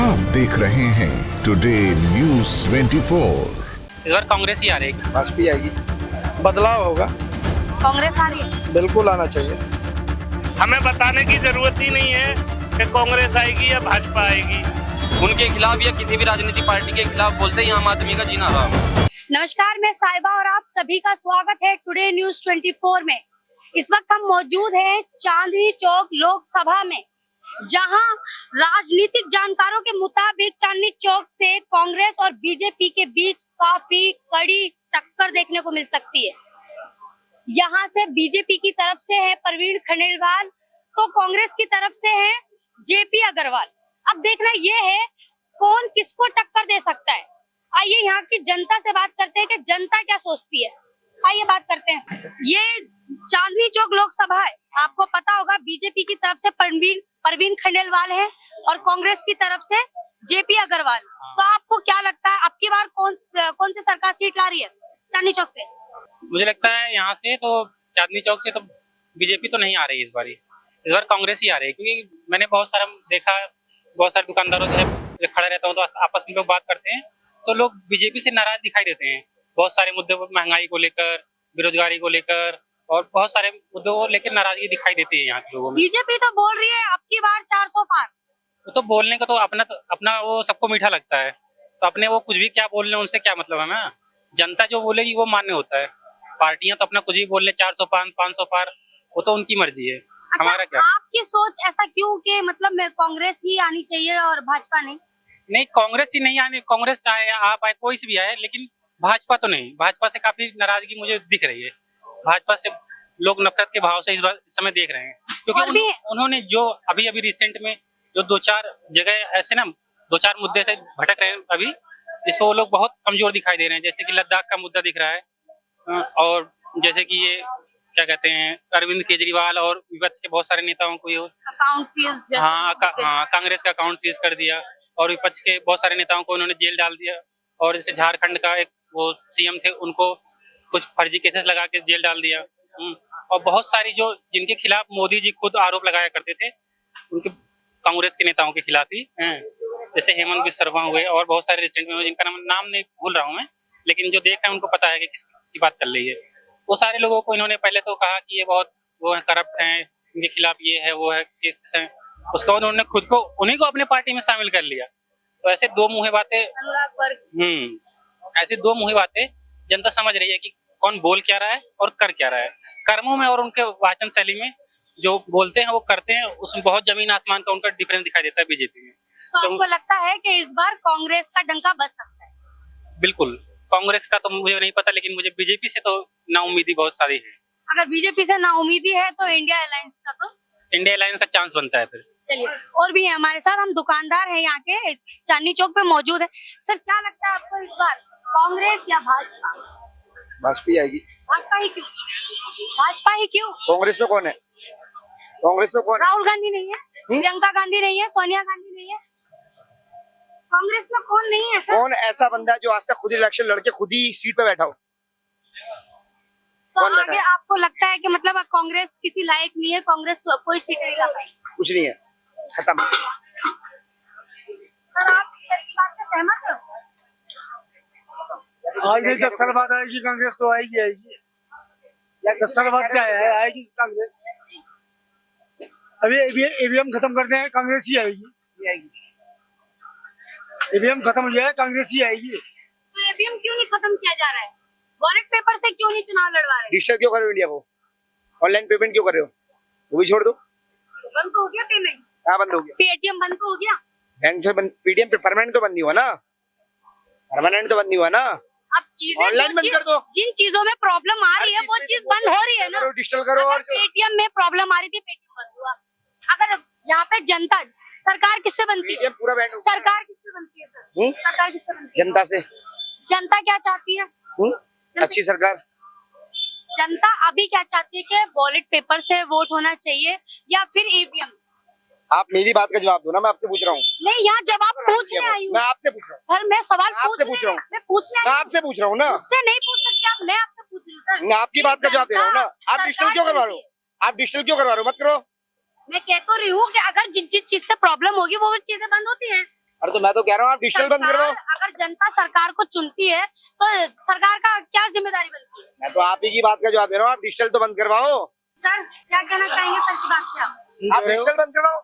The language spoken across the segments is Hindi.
आप देख रहे हैं टुडे न्यूज़ 24। इस बार कांग्रेस ही आ रही है। भाजपा आएगी, बदलाव होगा। कांग्रेस आ रही है, बिल्कुल आना चाहिए। हमें बताने की जरूरत ही नहीं है कि कांग्रेस आएगी या भाजपा आएगी। उनके खिलाफ या किसी भी राजनीति पार्टी के खिलाफ बोलते ही आम आदमी का जीना हराम है। नमस्कार, मैं साहिबा और आप सभी का स्वागत है टुडे न्यूज 24 में। इस वक्त हम मौजूद हैं चांदनी चौक लोकसभा में, जहां राजनीतिक जानकारों के मुताबिक चांदनी चौक से कांग्रेस और बीजेपी के बीच काफी कड़ी टक्कर देखने को मिल सकती है। यहां से बीजेपी की तरफ से है प्रवीण खंडेलवाल, तो कांग्रेस की तरफ से है जेपी अग्रवाल। अब देखना ये है कौन किसको टक्कर दे सकता है। आइए यहाँ की जनता से बात करते हैं कि जनता क्या सोचती है। आइए बात करते हैं। ये चांदनी चौक लोकसभा है, आपको पता होगा बीजेपी की तरफ से प्रवीण खंडेलवाल है और कांग्रेस की तरफ से जेपी अग्रवाल। तो आपको क्या लगता है अब की बार कौन सी सरकार सीट ला रही है चांदनी चौक से? मुझे लगता है यहाँ से तो चांदनी चौक से तो बीजेपी तो नहीं आ रही है इस बार कांग्रेस ही आ रही है। क्योंकि मैंने बहुत सारा देखा, बहुत सारे दुकानदारों से खड़ा रहता हूँ तो आपस में लोग बात करते हैं तो लोग बीजेपी से नाराज दिखाई देते हैं। बहुत सारे मुद्दों पर, महंगाई को लेकर, बेरोजगारी को लेकर और बहुत सारे मुद्दों को लेकर नाराजगी दिखाई देती है यहाँ के लोगों में। बीजेपी तो बोल रही है अब की बार 400 पार। तो बोलने का तो अपना वो सबको मीठा लगता है, तो अपने वो कुछ भी क्या बोल रहे हैं उनसे क्या मतलब है ना। जनता जो बोलेगी वो मान्य होता है। पार्टियां तो अपना कुछ भी बोल रहे, 400 पार 500 पार, वो तो उनकी मर्जी है। अच्छा, हमारा क्या। आपकी सोच ऐसा क्यों कि मतलब कांग्रेस ही आनी चाहिए और भाजपा नहीं? कांग्रेस ही नहीं आने, कांग्रेस आए आप आए कोई से भी आए, लेकिन भाजपा तो नहीं। भाजपा से काफी नाराजगी मुझे दिख रही है। भाजपा से लोग नफरत के भाव से इस समय देख रहे हैं, क्योंकि उन्होंने जो अभी रिसेंट में जो 2-4 जगह ऐसे ना 2-4 मुद्दे से भटक रहे हैं अभी, जिसपे वो लोग बहुत कमजोर दिखाई दे रहे हैं। जैसे कि लद्दाख का मुद्दा दिख रहा है, और जैसे कि ये क्या कहते हैं अरविंद केजरीवाल और विपक्ष के बहुत सारे नेताओं को ये अकाउंट सीज, कांग्रेस का अकाउंट सीज कर दिया और विपक्ष के बहुत सारे नेताओं को उन्होंने जेल डाल दिया। और जैसे झारखंड का एक वो सीएम थे, उनको कुछ फर्जी केसेस लगा के जेल डाल दिया। और बहुत सारी जो जिनके खिलाफ मोदी जी खुद आरोप लगाया करते थे, उनके कांग्रेस के नेताओं के खिलाफ ही, जैसे हेमंत बिस्वा शर्मा हुए और बहुत सारे रिसेंट में, जिनका नाम नहीं भूल रहा हूँ मैं, लेकिन जो देख रहे हैं उनको पता है कि किसकी बात चल रही है। वो सारे लोगों को इन्होंने पहले तो कहा कि ये बहुत वो है, करप्ट हैं, इनके खिलाफ ये है वो है केसेस हैं। उसके बाद उन्होंने खुद को उन्हीं को अपने पार्टी में शामिल कर लिया। तो ऐसे दो मुँहे बातें ऐसे दो मुँहे बातें जनता समझ रही है कि कौन बोल क्या रहा है और कर क्या रहा है। कर्मों में और उनके वाचन शैली में जो बोलते हैं वो करते हैं, उसमें बहुत जमीन आसमान का उनका डिफरेंस दिखाई देता है बीजेपी में। तो आपको लगता है कि इस बार कांग्रेस का डंका बज सकता है? बिल्कुल, कांग्रेस का तो मुझे नहीं पता, लेकिन मुझे बीजेपी से तो नाउम्मीदी बहुत सारी है। अगर बीजेपी से नाउम्मीदी है तो इंडिया अलायंस का तो इंडिया अलायंस का चांस बनता है फिर। चलिए, और भी है हमारे साथ, हम दुकानदार हैं यहाँ के, चांदनी चौक पे मौजूद है। सर, क्या लगता है आपको इस बार कांग्रेस या भाजपा? भाजपा आएगी। भाजपा ही क्यों? भाजपा ही क्यों? कांग्रेस में कौन है? कांग्रेस में कौन? राहुल गांधी नहीं है, प्रियंका गांधी नहीं है, सोनिया गांधी नहीं है, कांग्रेस में कौन नहीं है सर? कौन ऐसा बंदा है जो आज तक खुद इलेक्शन लड़के खुद ही सीट पे बैठा हो? तो आगे आपको लगता है कि मतलब कांग्रेस किसी लायक नहीं है, कांग्रेस कोई सीट नहीं ला पाई? कुछ नहीं है, खत्म। सर, आप सर की बात से सहमत हो? आगे 10 साल बाद आएगी कांग्रेस, तो आएगी 10 साल बाद क्या है, आएगी कांग्रेस। अभी ईवीएम खत्म करते हैं, कांग्रेस ही आएगी। ईवीएम खत्म हो जाए, कांग्रेस ही आएगी। तो ईवीएम क्यों नहीं खत्म किया जा रहा है? बैलेट पेपर से क्यों नहीं चुनाव लड़वा रहे? डिजिटल क्यों कर रहे हो इंडिया को? ऑनलाइन पेमेंट क्यों कर रहे हो? वो भी छोड़ दो। बंद तो हो गया पेमेंट? हाँ, बंद हो गया। पेटीएम बंद तो हो गया? बैंक से पेटीएम पे परमानेंट तो बंद नहीं हुआ ना। परमानेंट तो बंद नहीं हुआ ना। अब चीजें ऑनलाइन बंद कर दो। जिन चीजों में प्रॉब्लम आ रही है वो चीज बंद हो रही है ना। डिजिटल करो। और पेटीएम में प्रॉब्लम आ रही थी, पेटीएम बंद हुआ। अगर यहाँ पे जनता, सरकार किससे बनती है? पूरा बैंड सरकार किससे बनती है सर? सरकार किससे बनती है? जनता से। जनता क्या चाहती है? अच्छी सरकार। जनता अभी क्या चाहती है कि बैलेट पेपर से वोट होना चाहिए या फिर ईवीएम? आप मेरी बात का जवाब दो ना, मैं आपसे पूछ रहा हूँ। नहीं, यहाँ जवाब पूछने आई हूँ। मैं आपसे पूछ रहा हूँ सर, मैं सवाल आपसे पूछ रहा हूँ। मैं पूछने मैं आपसे पूछ रहा हूँ ना। मुझसे नहीं पूछ सकते आप, मैं आपसे पूछ रही हूँ। मैं आपकी बात का जवाब दे रहा हूँ ना। आप डिजिटल क्यों करवा रहे हो? आप डिजिटल क्यों करवा रहे हो? मत करो। मैं कह तो रही हूँ कि अगर जिस चीज से प्रॉब्लम होगी वो चीजें बंद होती हैं। अरे तो मैं तो कह रहा हूँ आप डिजिटल बंद करवाओ। अगर जनता सरकार को चुनती है तो सरकार का क्या जिम्मेदारी बनती है? मैं तो आप ही की बात का जवाब दे रहा हूँ, आप डिजिटल तो बंद करवाओ। सर क्या कहना चाहेंगे सर की बात से आप? आप डिजिटल बंद करवाओ,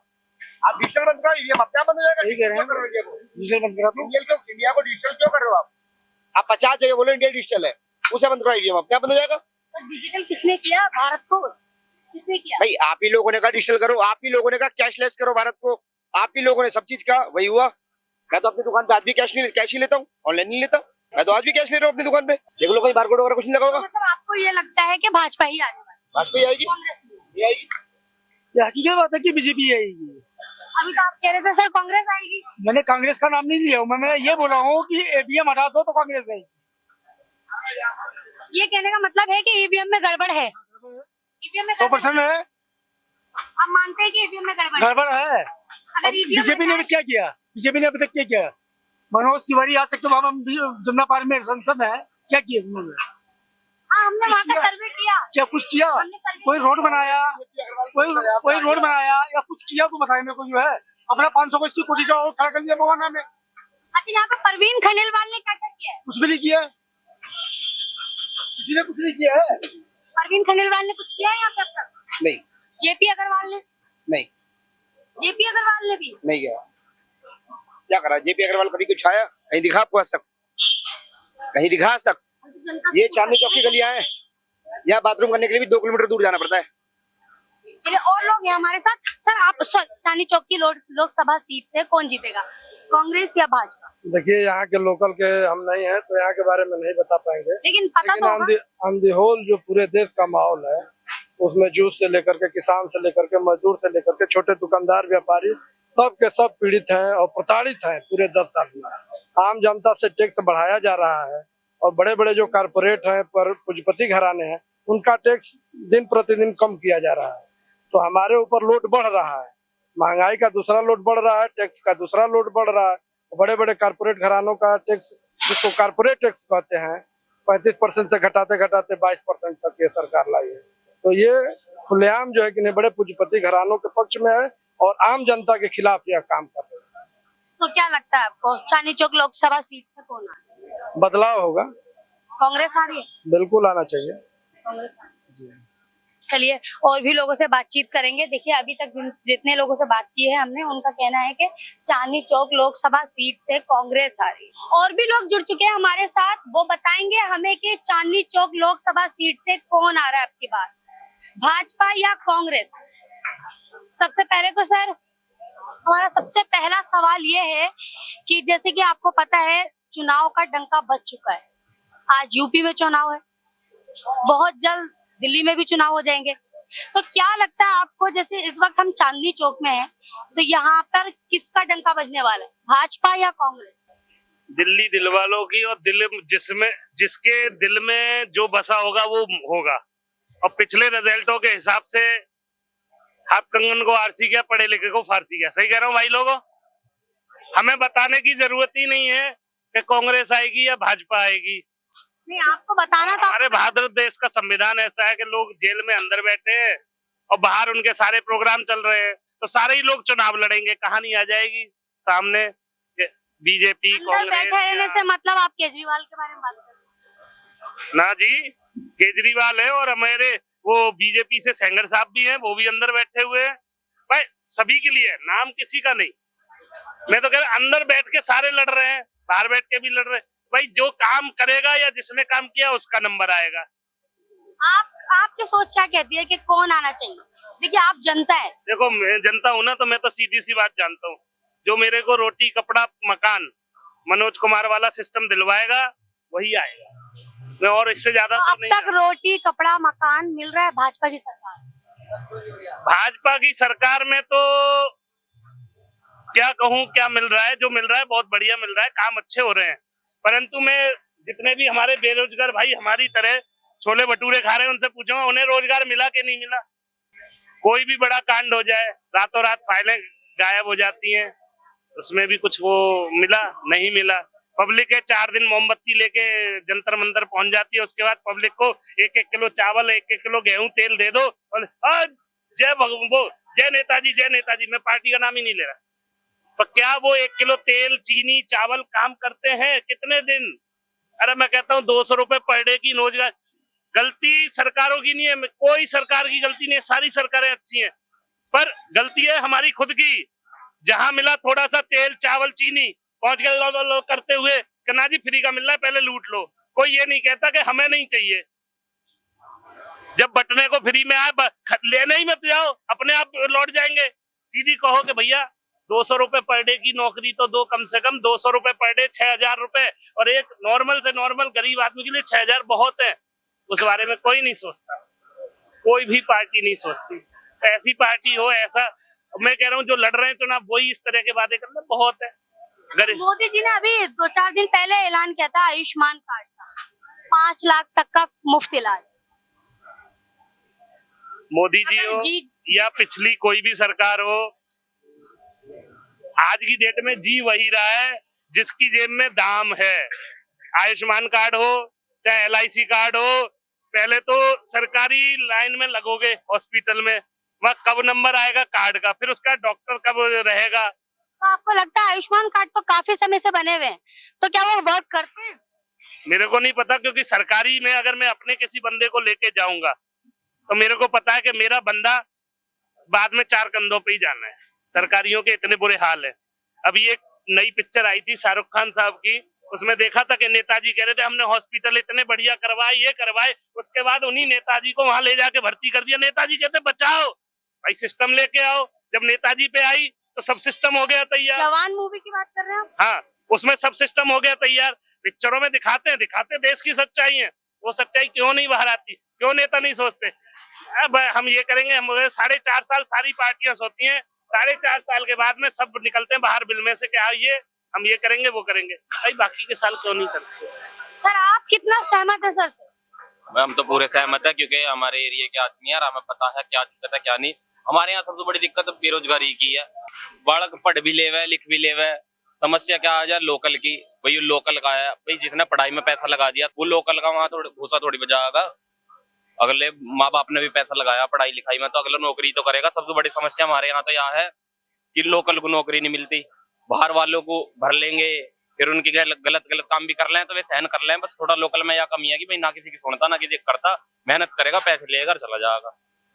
आप डिजिटल बंद कराओ, ईवीएम अपने आप बंद हो जाएगा। सही कह रहे हैं। क्यों कर रहे हो? डिजिटल बंद करा दो। इंडिया को डिजिटल क्यों कर रहे हो आप 50 जगह बोलो इंडिया डिजिटल है, उसे बंद कराओ, ईवीएम अपने आप बंद हो जाएगा। तो डिजिटल किसने किया भारत को? किसने किया? भाई आप ही लोगों ने कहा डिजिटल करो, आप ही लोगों ने कहा कैशलेस करो भारत को, आप ही लोगों ने सब चीज कहा, वही हुआ। मैं तो अपनी दुकान पे आज भी कैश ही लेता हूँ, ऑनलाइन नहीं लेता। मैं तो आज भी कैश ले रहा हूँ अपनी दुकान पे, देख लो कहीं बारकोड वगैरह कुछ नहीं लगा होगा। मतलब आपको ये लगता है कि भाजपा ही आने वाली है? भाजपा ही आएगी, कांग्रेस नहीं? ये आएगी। ये हकीकत बात है कि बीजेपी आएगी। अभी तो आप कह रहे थे सर कांग्रेस आएगी। मैंने कांग्रेस का नाम नहीं लिया हूँ, मैं ये बोला हूँ कि ईवीएम हटा दो तो कांग्रेस आएगी। ये कहने का मतलब है कि ईवीएम में गड़बड़ है। ईवीएम में 100% है, आप मानते हैं कि ईवीएम में गड़बड़ है? गड़बड़ है। अगर ईवीएम बीजेपी ने अभी क्या किया? बीजेपी ने अभी तक क्या किया? मनोज तिवारी आज तक तो वहाँ जमुना पार्क में संसद है, क्या किया उन्होंने? हाँ हमने वहाँ का सर्वे किया। क्या कुछ किया? हमने सर्वे कोई रोड बनाया, कोई रोड बनाया या कुछ किया तो बताए मेरे को। जो है अपना 500 गज की कोठी का और खड़ा कर लिया मवाना में। अच्छा यहाँ पे परवीन खलीलवाल ने क्या क्या किया है? कुछ भी नहीं किया, किसी ने कुछ नहीं किया है। परवीन खलीलवाल ने कुछ किया है यहाँ पे अब तक? नहीं जेपी अग्रवाल ने? नहीं जेपी अग्रवाल ने भी? नहीं गया। क्या करा जेपी अग्रवाल? कभी कुछ आया कहीं दिखा आपको आज तक? कहीं दिखा आज तक? ये चांदनी चौक की गलियां हैं, यहाँ बाथरूम करने के लिए भी 2 किलोमीटर दूर जाना पड़ता है। चलिए और लोग हैं हमारे साथ। सर आप चांदनी चौक की लोकसभा सीट से कौन जीतेगा, कांग्रेस या भाजपा? देखिए यहाँ के लोकल के हम नहीं हैं तो यहाँ के बारे में नहीं बता पाएंगे, लेकिन पता तो होगा। ऑन दी होल जो पूरे देश का माहौल है उसमें यूथ से लेकर के किसान से लेकर के मजदूर से लेकर के छोटे दुकानदार व्यापारी सब के सब पीड़ित हैं और प्रताड़ित हैं। पूरे 10 साल में आम जनता से टैक्स बढ़ाया जा रहा है और बड़े बड़े जो कारपोरेट हैं पर पूंजीपति घराने हैं उनका टैक्स दिन प्रतिदिन कम किया जा रहा है। तो हमारे ऊपर लोड बढ़ रहा है, महंगाई का दूसरा लोड बढ़ रहा है, टैक्स का दूसरा लोड बढ़ रहा है। बड़े बड़े कारपोरेट घरानों का टैक्स जिसको कारपोरेट टैक्स कहते हैं 35% से घटाते घटाते 22% तक ये सरकार लाई है। तो ये खुलेआम जो है कि नहीं बड़े पूंजीपति घरानों के पक्ष में है और आम जनता के खिलाफ यह काम कर रहे हैं। तो क्या लगता है आपको चांदनी चौक लोकसभा सीट से कौन आ रही है? बदलाव होगा, कांग्रेस आ रही है? बिल्कुल आना चाहिए। कांग्रेस आ रही है। चलिए और भी लोगों से बातचीत करेंगे। देखिए अभी तक जितने लोगों से बात की है हमने, उनका कहना है कि चांदनी चौक लोकसभा सीट से कांग्रेस आ रही है। और भी लोग जुड़ चुके हैं हमारे साथ, वो बताएंगे हमें कि चांदनी चौक लोकसभा सीट से कौन आ रहा है आपकी बात, भाजपा या कांग्रेस? सबसे पहले तो सर हमारा सबसे पहला सवाल ये है कि जैसे कि आपको पता है चुनाव का डंका बज चुका है। आज यूपी में चुनाव है, बहुत जल्द दिल्ली में भी चुनाव हो जाएंगे। तो क्या लगता है आपको, जैसे इस वक्त हम चांदनी चौक में हैं, तो यहाँ पर किसका डंका बजने वाला है, भाजपा या कांग्रेस? दिल्ली दिल वालों की, और दिल जिसके दिल में जो बसा होगा वो होगा। और पिछले रिजल्टों के हिसाब से हाथ कंगन को आरसी किया, पढ़े लिखे को फारसी किया। सही कह रहा हूँ भाई लोगों? हमें बताने की जरूरत ही नहीं है कि कांग्रेस आएगी या भाजपा आएगी। नहीं आपको बताना था। हमारे भारत देश का संविधान ऐसा है कि लोग जेल में अंदर बैठे हैं और बाहर उनके सारे प्रोग्राम चल रहे हैं, तो सारे ही लोग चुनाव लड़ेंगे। कहानी आ जाएगी सामने, बीजेपी अंदर बैठे रहने से मतलब आप केजरीवाल के बारे में बात कर? ना जी, केजरीवाल है और हमारे वो बीजेपी से सेंगर साहब भी हैं, वो भी अंदर बैठे हुए हैं। भाई सभी के लिए, नाम किसी का नहीं। मैं तो कह रहा अंदर बैठ के सारे लड़ रहे हैं, बाहर बैठ के भी लड़ रहे हैं। भाई जो काम करेगा या जिसने काम किया उसका नंबर आएगा। आपकी सोच क्या कहती है कि कौन आना चाहिए? देखिए आप जनता है। देखो मैं जनता हूं ना, तो मैं तो सीधी सी बात जानता हूँ, जो मेरे को रोटी कपड़ा मकान मनोज कुमार वाला सिस्टम दिलवाएगा वही आएगा। मैं और इससे ज्यादा तो अब तक रोटी कपड़ा मकान मिल रहा है भाजपा की सरकार? भाजपा की सरकार में तो क्या कहूँ, क्या मिल रहा है? जो मिल रहा है बहुत बढ़िया मिल रहा है, काम अच्छे हो रहे हैं। परंतु मैं जितने भी हमारे बेरोजगार भाई हमारी तरह छोले भटूरे खा रहे हैं उनसे पूछूंगा उन्हें रोजगार मिला कि नहीं मिला। कोई भी बड़ा कांड हो जाए रातों रात फाइलें गायब हो जाती हैं, उसमें भी कुछ वो मिला नहीं मिला। पब्लिक है 4 दिन मोमबत्ती लेके जंतर मंतर पहुंच जाती है, उसके बाद पब्लिक को 1-1 किलो चावल 1-1 किलो गेहूं तेल दे दो और जय नेताजी जय नेताजी। मैं पार्टी का नाम ही नहीं ले रहा, पर क्या वो 1 किलो तेल, चीनी, चावल काम करते हैं कितने दिन? अरे मैं कहता हूँ 200 रुपए पर डे की रोजगार, गलती सरकारों की नहीं है, कोई सरकार की गलती नहीं है, सारी सरकारें अच्छी हैं, पर गलती है हमारी खुद की। जहां मिला थोड़ा सा तेल, चावल, चीनी, पहुंच गए लो लो लो करते हुए कहना जी फ्री का मिल रहा है, पहले लूट लो। कोई ये नहीं कहता कि हमें नहीं चाहिए। जब बटने को फ्री में आए लेने ही मत जाओ, अपने आप लौट जाएंगे। सीधी कहो कि भैया 200 रुपए पर डे की नौकरी तो दो, कम से कम 200 रुपए पर डे, 6,000 रुपए, और एक नॉर्मल से नॉर्मल गरीब आदमी के लिए 6,000 बहुत है। उस बारे में कोई नहीं सोचता, कोई भी पार्टी नहीं सोचती। ऐसी पार्टी हो, ऐसा मैं कह रहा हूँ जो लड़ रहे हैं चुनाव वही इस तरह के वादे करना बहुत है। मोदी जी ने अभी 2-4 दिन पहले ऐलान किया था आयुष्मान कार्ड का, 5 लाख तक का मुफ्त इलाज। मोदी जी अगर हो जी- या पिछली कोई भी सरकार हो, आज की डेट में जी वही रहा है जिसकी जेब में दाम है। आयुष्मान कार्ड हो चाहे LIC कार्ड हो, पहले तो सरकारी लाइन में लगोगे हॉस्पिटल में, वहाँ कब नंबर आएगा कार्ड का, फिर उसका डॉक्टर कब रहेगा। तो आपको लगता है आयुष्मान कार्ड तो काफी समय से बने हुए हैं, तो क्या वो वर्क करते हैं? मेरे को नहीं पता, क्योंकि सरकारी में अगर मैं अपने किसी बंदे को लेके जाऊंगा तो मेरे को पता है कि मेरा बंदा बाद में 4 कंधों पे ही जाना है। सरकारियों के इतने बुरे हाल है। अभी एक नई पिक्चर आई थी शाहरुख खान साहब की, उसमें देखा था कि नेताजी कह रहे थे हमने हॉस्पिटल इतने बढ़िया करवाए, ये करवाए, उसके बाद उन्हीं नेताजी को वहां ले जाके भर्ती कर दिया। नेताजी कहते बचाओ भाई, सिस्टम लेके आओ। जब नेताजी पे आई तो सब सिस्टम हो गया तैयार। जवान मूवी की बात कर रहे हैं आप? हाँ, उसमें सब सिस्टम हो गया तैयार। पिक्चरों में दिखाते हैं देश की सच्चाई है, वो सच्चाई क्यों नहीं बाहर आती? क्यों नेता नहीं सोचते अब हम ये करेंगे? हम 4.5 साल सारी पार्टियां सोती हैं, 4.5 साल के बाद में सब निकलते हैं बाहर बिल में से क्या ये हम ये करेंगे वो करेंगे। भाई बाकी के साल क्यों नहीं करते? सर आप कितना सहमत है सर से? हम तो पूरे सहमत है, क्योंकि हमारे एरिया के आदमी है, हमें पता है क्या दिक्कत है क्या नहीं। हमारे यहाँ सबसे बड़ी दिक्कत बेरोजगारी की है। बालक पढ़ भी लेवे, लिख भी लेवे, समस्या क्या आ जाए लोकल की। भाई लोकल का है, भाई जिसने पढ़ाई में पैसा लगा दिया वो लोकल का वहाँ थोड़ी भूसा थोड़ी बजाएगा। अगले माँ बाप ने भी पैसा लगाया पढ़ाई लिखाई में, तो अगला नौकरी तो करेगा। सबसे बड़ी समस्या हमारे यहाँ तो यह है कि लोकल को नौकरी नहीं मिलती, बाहर वालों को भर लेंगे, फिर उनकी गलत काम भी कर लें तो वे सहन कर लें। बस थोड़ा लोकल में यह कमी है कि भाई ना किसी की सुनता ना किसी करता, मेहनत करेगा, पैसे लेगा, चला जाएगा।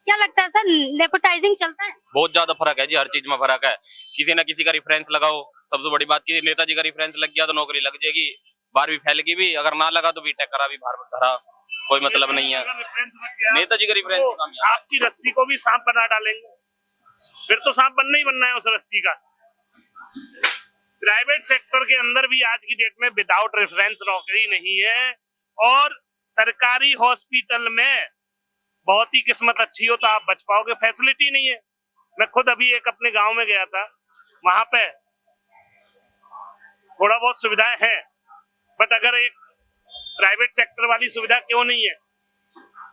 क्या लगता है सर, नेपोटाइजिंग चलता है? बहुत ज्यादा फर्क है जी, हर चीज में फर्क है। किसी ना किसी का रेफरेंस लगाओ। सबसे बड़ी बात की नेताजी का रेफरेंस लग गया तो नौकरी लग जाएगी, 12वीं फेल की भी, अगर ना लगा तो बीटेक करा भी बाहर धरा, कोई मतलब नहीं है। नेताजी का रेफरेंस आपकी रस्सी को भी सांप बना डालेंगे, फिर तो सांप बनना ही बनना है उस रस्सी का। प्राइवेट सेक्टर के अंदर भी आज की डेट में विदाउट रेफरेंस नौकरी नहीं है, और सरकारी हॉस्पिटल में बहुत ही किस्मत अच्छी हो तो आप बच पाओगे, फैसिलिटी नहीं है। मैं खुद अभी एक अपने गांव में गया था, वहां पे थोड़ा बहुत सुविधाएं हैं, बट अगर एक प्राइवेट सेक्टर वाली सुविधा क्यों नहीं है?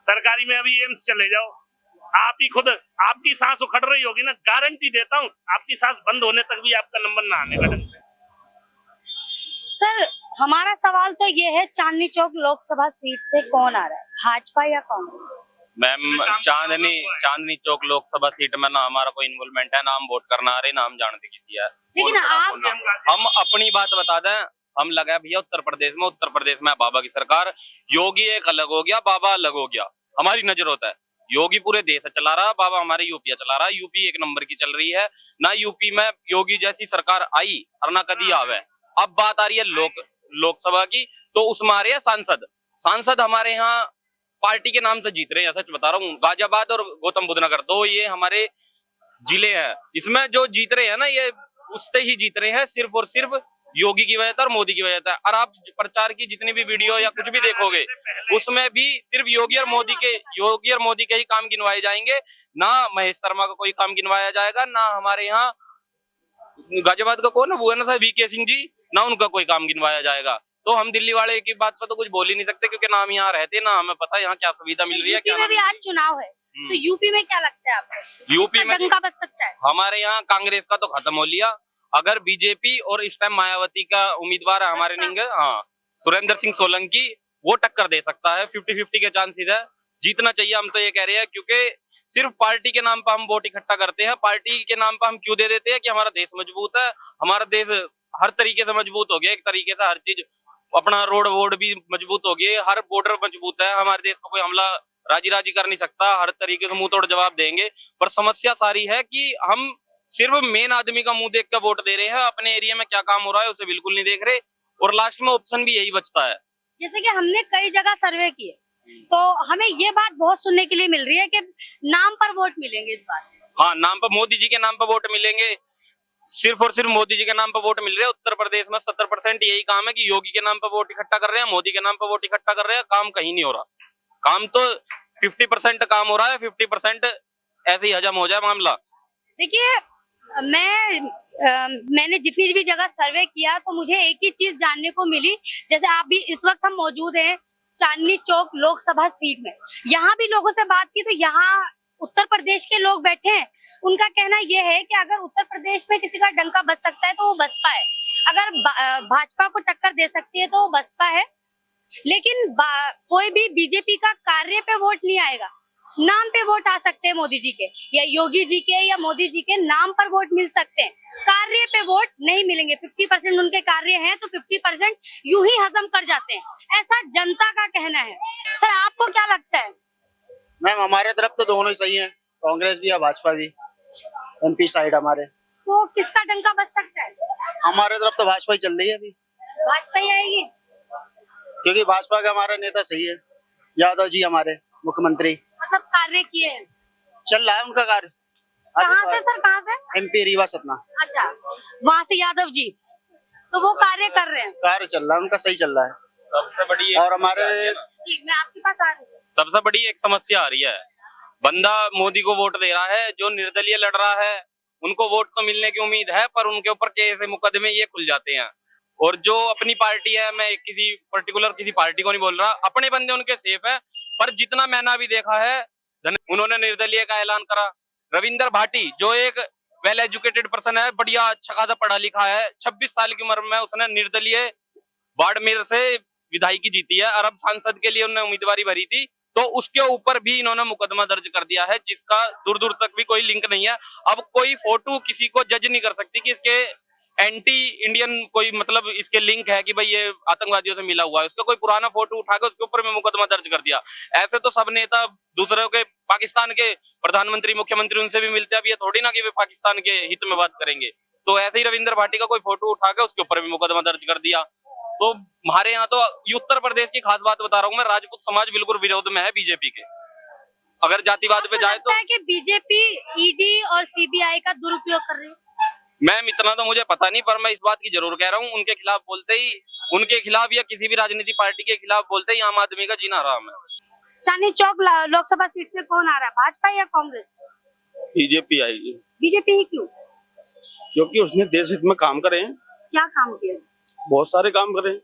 सरकारी में अभी एम्स चले जाओ, आप ही खुद आपकी सांस उखड़ रही होगी ना, गारंटी देता हूँ आपकी सांस बंद होने तक भी आपका नंबर ना आने का ढंग से। सर हमारा सवाल तो ये है, चांदनी चौक लोकसभा सीट से कौन आ रहा है, भाजपा या कांग्रेस? मैम चांदनी चौक लोकसभा सीट में ना हमारा कोई इन्वॉल्वमेंट है, ना हम वोट करना आ रहे, ना हम जानते किसी है। लेकिन हम अपनी बात बता दें, हम लगा भैया उत्तर प्रदेश में बाबा की सरकार, योगी एक अलग हो गया, बाबा अलग हो गया। हमारी नजर होता है योगी पूरे देश चला रहा, बाबा हमारे यूपी चला रहा। यूपी एक नंबर की चल रही है ना, यूपी में योगी जैसी सरकार आई और ना कभी आवे। अब बात आ रही है लोकसभा की, तो उसमें आ रहे हैं सांसद हमारे यहाँ पार्टी के नाम से जीत रहे हैं। सच बता रहा हूँ, गाजियाबाद और गौतम बुद्ध नगर तो ये हमारे जिले हैं, इसमें जो जीत रहे हैं ना ये उससे ही जीत रहे हैं, सिर्फ और सिर्फ योगी की वजह से और मोदी की वजह से। और आप प्रचार की जितनी भी वीडियो या कुछ भी देखोगे उसमें भी सिर्फ योगी और मोदी के ही काम गिनवाए जाएंगे, ना महेश शर्मा का कोई काम गिनवाया जाएगा, ना हमारे यहाँ गाजियाबाद का कौन है वो है ना सर VK सिंह जी, ना उनका कोई काम गिनवाया जाएगा। तो हम दिल्ली वाले की बात पर तो कुछ बोल ही नहीं सकते, क्योंकि ना हम यहाँ रहते, ना हमें पता यहाँ क्या सुविधा मिल रही है। यूपी में भी आज चुनाव है, तो यूपी में क्या लगता है आपको, यूपी में डंका बच सकता है? हमारे यहाँ कांग्रेस का तो खत्म हो लिया, अगर बीजेपी और इस टाइम मायावती का उम्मीदवार है हमारे निंगे, हाँ सुरेंद्र सिंह सोलंकी, वो टक्कर दे सकता है। 50-50 के चांसेस है, जीतना चाहिए। हम तो ये कह रहे हैं क्योंकि सिर्फ पार्टी के नाम पर हम वोट इकट्ठा करते हैं। पार्टी के नाम पर हम क्यों दे देते हैं कि हमारा देश मजबूत है, हमारा देश हर तरीके से मजबूत हो गया, एक तरीके से हर चीज, अपना रोड वोड भी मजबूत हो गए, हर बॉर्डर मजबूत है, हमारे देश पर कोई हमला राजी राजी कर नहीं सकता, हर तरीके से मुंह तोड़ जवाब देंगे। पर समस्या सारी है कि हम सिर्फ मेन आदमी का मुंह देख कर वोट दे रहे हैं, अपने एरिया में क्या काम हो रहा है उसे बिल्कुल नहीं देख रहे, और लास्ट में ऑप्शन भी यही बचता है। जैसे कि हमने कई जगह सर्वे किए तो हमें ये बात बहुत सुनने के लिए मिल रही है कि नाम पर वोट मिलेंगे इस बार। हाँ, नाम पर मोदी जी के नाम पर वोट मिलेंगे, सिर्फ और सिर्फ मोदी जी के नाम पर वोट मिल रहे हैं। उत्तर प्रदेश में 70% यही काम है कि योगी के नाम पर वोट इकट्ठा कर रहे हैं, मोदी के नाम पर वोट इकट्ठा कर रहे हैं, काम कहीं नहीं हो रहा। काम तो 50% काम हो रहा है, 50% ऐसे ही हजम हो जाए मामला। देखिए मैंने जितनी भी जगह सर्वे किया तो मुझे एक ही चीज जानने को मिली, जैसे आप भी इस वक्त हम मौजूद हैं चांदनी चौक लोकसभा सीट में, यहाँ भी लोगों से बात की तो यहाँ उत्तर प्रदेश के लोग बैठे हैं, उनका कहना यह है कि अगर उत्तर प्रदेश में किसी का डंका बज सकता है तो वो बसपा है, अगर भाजपा को टक्कर दे सकती है तो वो बसपा है, लेकिन कोई भी बीजेपी का कार्य पे वोट नहीं आएगा। नाम पे वोट आ सकते हैं मोदी जी के या योगी जी के या मोदी जी के नाम पर वोट मिल सकते हैं, कार्य पे वोट नहीं मिलेंगे। 50% उनके कार्य हैं तो 50% यूं ही हजम कर जाते हैं, ऐसा जनता का कहना है। सर आपको क्या लगता है? मैम हमारे तरफ तो दोनों ही सही है, कांग्रेस भी या भाजपा भी, एमपी साइड हमारे। तो किसका डंका बज सकता है? हमारे तरफ तो भाजपा ही चल रही है अभी, भाजपा ही आएगी क्योंकि भाजपा का हमारा नेता सही है, यादव जी हमारे मुख्यमंत्री, मतलब कार्य किए हैं। चल रहा है उनका कार्य। कहाँ से सर, कहाँ से? एमपी रीवा सतना। अच्छा, वहाँ से यादव जी, तो वो कार्य कर रहे हैं, कार्य चल रहा है उनका, सही चल रहा है। सबसे बड़ी और हमारे जी मैं आपके पास आ रही हूँ। सबसे बड़ी एक समस्या आ रही है, बंदा मोदी को वोट दे रहा है, जो निर्दलीय लड़ रहा है उनको वोट तो मिलने की उम्मीद है, पर उनके ऊपर केस मुकदमे ये खुल जाते हैं। और जो अपनी पार्टी है, मैं किसी पर्टिकुलर किसी पार्टी को नहीं बोल रहा, अपने बंदे उनके सेफ है, पर जितना मैंने अभी देखा है उन्होंने निर्दलीय का ऐलान करा। रविंदर भाटी जो एक वेल एजुकेटेड पर्सन है, बढ़िया अच्छा खासा पढ़ा लिखा है, 26 साल की उम्र में उसने निर्दलीय बाड़मेर से विधायकी जीती है, अरब सांसद के लिए उन्होंने उम्मीदवारी भरी थी, तो उसके ऊपर भी इन्होंने मुकदमा दर्ज कर दिया है, जिसका दूर दूर तक भी कोई लिंक नहीं है। अब कोई फोटो किसी को जज नहीं कर सकती कि इसके एंटी इंडियन कोई मतलब इसके लिंक है कि भाई ये आतंकवादियों से मिला हुआ है, उसका कोई पुराना फोटो उठा के उसके ऊपर में मुकदमा दर्ज कर दिया। ऐसे तो सब नेता दूसरों के, पाकिस्तान के प्रधानमंत्री मुख्यमंत्री उनसे भी मिलते हैं, अब ये थोड़ी ना कि वे पाकिस्तान के हित में बात करेंगे। तो ऐसे ही रविंदर भाटी का कोई फोटो उठा के उसके ऊपर भी मुकदमा दर्ज कर दिया। तो हमारे यहाँ तो उत्तर प्रदेश की खास बात बता रहा हूँ मैं, राजपूत समाज बिल्कुल विरोध में है बीजेपी के। अगर जातिवाद पे जाए तो कि बीजेपी ईडी और सीबीआई का दुरुपयोग कर रही है। मैम इतना तो मुझे पता नहीं, पर मैं इस बात की जरूर कह रहा हूँ, उनके खिलाफ बोलते ही, उनके खिलाफ या किसी भी राजनीतिक पार्टी के खिलाफ बोलते ही आम आदमी का जीना हराम है। चांदनी चौक लोकसभा सीट से कौन आ रहा है, भाजपा या कांग्रेस? बीजेपी आएगी। बीजेपी ही क्यों? क्योंकि उसने देश हित में काम करे हैं, क्या काम किया? बहुत सारे काम करे हैं,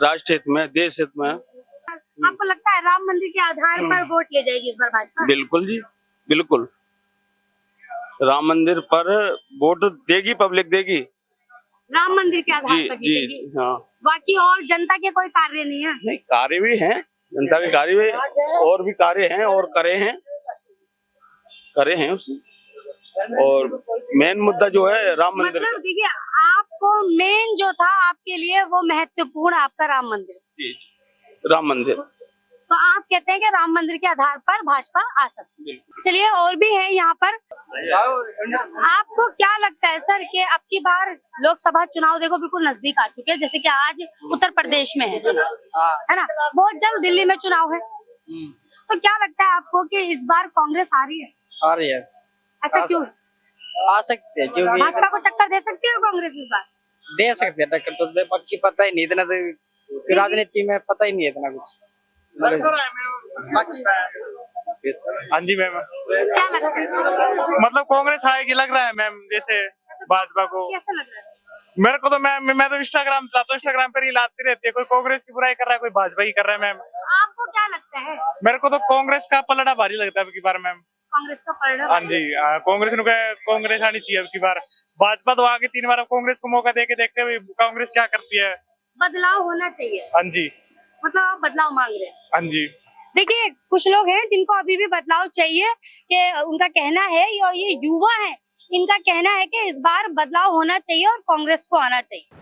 राष्ट्र हित में, देश हित में। आपको लगता है राम मंदिर के आधार पर वोट ले जाएगी इस बार भाजपा? बिल्कुल जी, बिल्कुल राम मंदिर पर वोट देगी, पब्लिक देगी। राम मंदिर के आधार जी पर जी जीतेगी। हाँ, बाकी और जनता के कोई कार्य नहीं है? नहीं, कार्य भी हैं, जनता के कार्य भी, और भी कार्य हैं और करे हैं उसने। और मेन मुद्दा जो है राम मंदिर, मतलब देखिए आपको मेन जो था आपके लिए वो महत्वपूर्ण आपका राम मंदिर। जी राम मंदिर, तो आप कहते हैं कि राम मंदिर के आधार पर भाजपा आ सकती है। चलिए और भी है यहाँ पर, आपको क्या लगता है सर कि अब की बार लोकसभा चुनाव देखो बिल्कुल नजदीक आ चुके हैं, जैसे कि आज उत्तर प्रदेश में है चुनाव, है ना, बहुत जल्द दिल्ली में चुनाव है, तो क्या लगता है आपको कि इस बार कांग्रेस आ रही है? आ रही है। ऐसा क्यों? आ सकते हैं क्योंकि भाजपा को टक्कर दे सकती है कांग्रेस इस बार? दे सकते हैं टक्कर, तो बाकी पता ही नहीं, इतना तो राजनीति में पता ही नहीं है इतना कुछ। हाँ जी मैम, क्या लगता है? मतलब कांग्रेस आएगी लग रहा है मैम, जैसे भाजपा को। कैसा लग रहा है? मेरे को तो मैं तो इंस्टाग्राम चलाता हूँ, इंस्टाग्राम पर रील आती रहती है, कोई कांग्रेस की बुराई कर रहा है, कोई भाजपा की कर रहा है मैम। आपको क्या लगता है? मेरे को तो कांग्रेस का पलड़ा भारी लगता है अब की बार मैम। कांग्रेस का पलड़ा? हाँ जी, कांग्रेस आनी चाहिए अब की बार। भाजपा तो आगे 3 बार, अब कांग्रेस को मौका देके देखते हुए कांग्रेस क्या करती है। बदलाव होना चाहिए। हाँ जी, मतलब आप बदलाव मांग रहे हैं? हाँ जी। देखिए कुछ लोग हैं जिनको अभी भी बदलाव चाहिए, कि उनका कहना है, और ये युवा है, इनका कहना है कि इस बार बदलाव होना चाहिए और कांग्रेस को आना चाहिए।